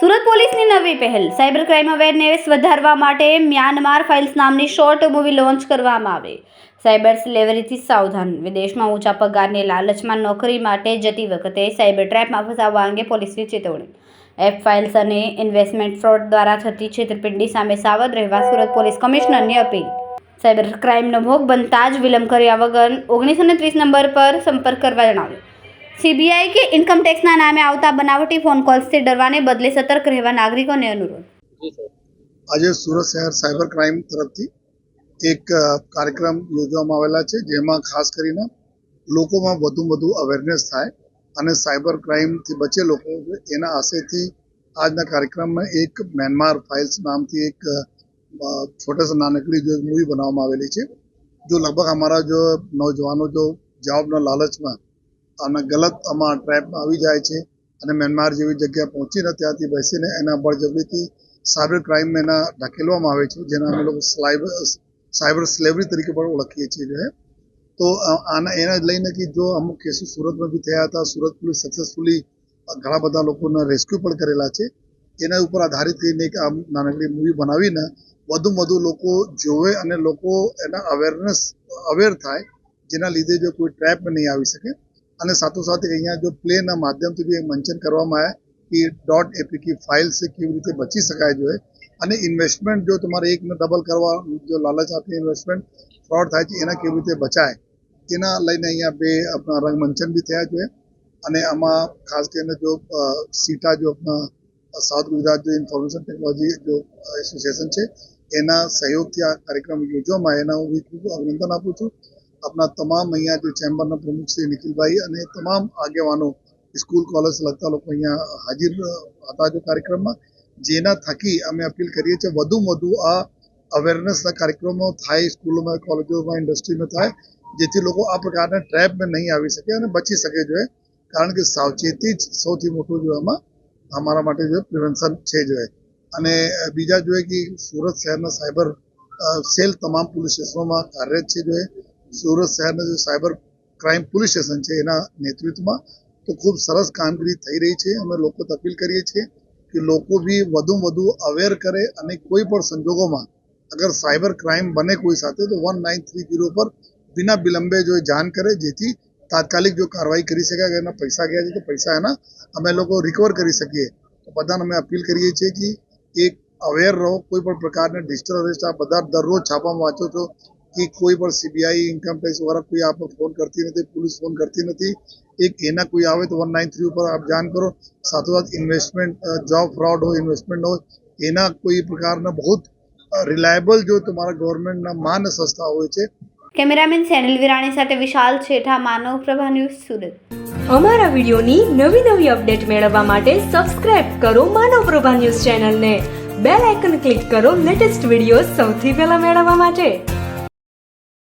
સુરત પોલીસની નવી પહેલ સાયબર ક્રાઇમ અવેરનેસ વધારવા માટે મ્યાનમાર ફાઇલ્સ નામની શોર્ટ મૂવી લોન્ચ કરવામાં આવી। સાયબર સ્લેવરીથી સાવધાન। વિદેશમાં ઊંચા પગારની લાલચમાં નોકરી માટે જતી વખતે સાયબર ટ્રેપમાં ફસાવવા અંગે પોલીસની ચેતવણી। એપ ફાઇલ્સ અને ઇન્વેસ્ટમેન્ટ ફ્રોડ દ્વારા થતી છેતરપિંડી સામે સાવધ રહેવા સુરત પોલીસ કમિશનરની અપીલ। સાયબર ક્રાઇમનો ભોગ બનતા જ વિલંબ કર્યા વગર 1930 નંબર પર સંપર્ક કરવા જણાવ્યું। सीबीआई के इनकम टैक्स ना नामे आवता बनावटी फोन कॉल्स से डरवाने बदले सतर्क रहवा नागरिकों ने अनुरोध। आज सूरत शहर साइबर क्राइम तरफथी एक कार्यक्रम योजવામાં આવેલા છે જેમાં ખાસ કરીને લોકોમાં વધુ અવેરનેસ થાય અને સાયબર ક્રાઇમથી બચે લોકો એના આશયથી આજના કાર્યક્રમમાં એક મ્યાનમાર ફાઇલ્સ નામથી એક छोटा सा नानकड़ी जो मूवी बनावવામાં આવેલી છે जो लगभग हमारा जो नौजवानों जो जॉबના લાલચમાં અને ગલત આમાં ટ્રેપમાં આવી જાય છે અને મ્યાનમાર જેવી જગ્યા પહોંચીને ત્યાંથી બેસીને એના બળજબરીથી સાયબર ક્રાઇમમાં એના ઢકેલવામાં આવે છે જેના અમે લોકો સાયબર સ્લેવરી તરીકે પણ ઓળખીએ છીએ। તો આના એને લઈને કે જો અમુક કેસો સુરતમાં બી થયા હતા, સુરત પોલીસ સક્સેસફુલી ઘણા બધા લોકોને રેસ્ક્યુ પણ કરેલા છે। એના ઉપર આધારિત થઈને એક આ નાનકડી મૂવી બનાવીને વધુ લોકો જોવે અને લોકો એના અવેર થાય જેના લીધે જો કોઈ ટ્રેપમાં નહીં આવી શકે। અને સાથોસાથ અહીંયા જો પ્લેના માધ્યમથી બી મંચન કરવામાં આવ્યા કે .apk ફાઇલ से કેવી રીતે બચી શકાય જોઈએ અને ઇન્વેસ્ટમેન્ટ જો તમારે એકને ડબલ કરવા જો લાલચ આપી ઇન્વેસ્ટમેન્ટ ફ્રોડ થાય છે એના કેવી રીતે બચાય તેના લઈને અહીંયા બે આપણા રંગમંચન બી થયા જોઈએ। અને આમાં ખાસ કરીને જો સીટા जो अपना साउथ गुजरात जो इन्फॉर्मेशन टेक्नोलॉजी जो एसोसिएशन છે એના સહયોગથી આ કાર્યક્રમ યોજવામાં એના હું ખૂબ અભિનંદન આપું છું। अपना तमाम अँ जो चेम्बर प्रमुख श्री निखिल भाई और तमाम आगेवानों स्कूल कॉलेज लगता लोग अँ हाजिर था जो कार्यक्रम में जेना थकी अमे अपील करिए आ अवेरनेस कार्यक्रमों थाय स्कूलों में कॉलेजों में इंडस्ट्री में थाय जेथी लोग आ प्रकार ट्रेप में नहीं आ सके और बची सके जो है कारण के सावचेती ज सौथी मोटो जो आमा हमारा माटे जो प्रिवेंशन है जो है। अने बीजा जो है कि सूरत शहर साइबर सेल तमाम पुलिस स्टेशनों में कार्यरत है जो है। सूरत शहर जो साइबर क्राइम पुलिस स्टेशन है एना नेतृत्व में तो खूब सरस कामगीरी थई रही है। अमे लोको अपील करीए छीए कि लोको भी वधु अवेर करे अने कोई पण संजोगों में अगर साइबर क्राइम बने कोई साथे तो 1930 पर बिना विलंबे जो जान करे जेथी तात्कालिक जो कार्रवाई करी सके। अगर एना पैसा गया है तो पैसा एना अमे लोको रिकवर करी सकीए। तो बधाने अमे अपील करीए छीए कि एक अवेर रहो कोई पण प्रकारना डिजिटल अरेस्ट आ बधा दररोज छापामां वांचो छो कि कोई पर सीबीआई इनकम टैक्स वगैरह कोई आपको फोन करती नहीं, पुलिस फोन करती नहीं। एक एना कोई आवे तो 193 पर आप जान करो। साथ इन्वेस्टमेंट जॉब फ्रॉड हो इन्वेस्टमेंट हो एना कोई प्रकार बहुत रिलायबल जो तुम्हारा गवर्नमेंट मान्य संस्था हो। कैमरामैन सैनिल विराणी साथे विशाल छेठा, मानव प्रभा न्यूज सूरत। અમારા વિડિયોની નવી અપડેટ મેળવવા માટે સબસ્ક્રાઇબ કરો માનવ પ્રભા ન્યૂઝ ચેનલને, બેલ આઇકન ક્લિક કરો લેટેસ્ટ વિડિયો સૌથી પહેલા મેળવવા માટે।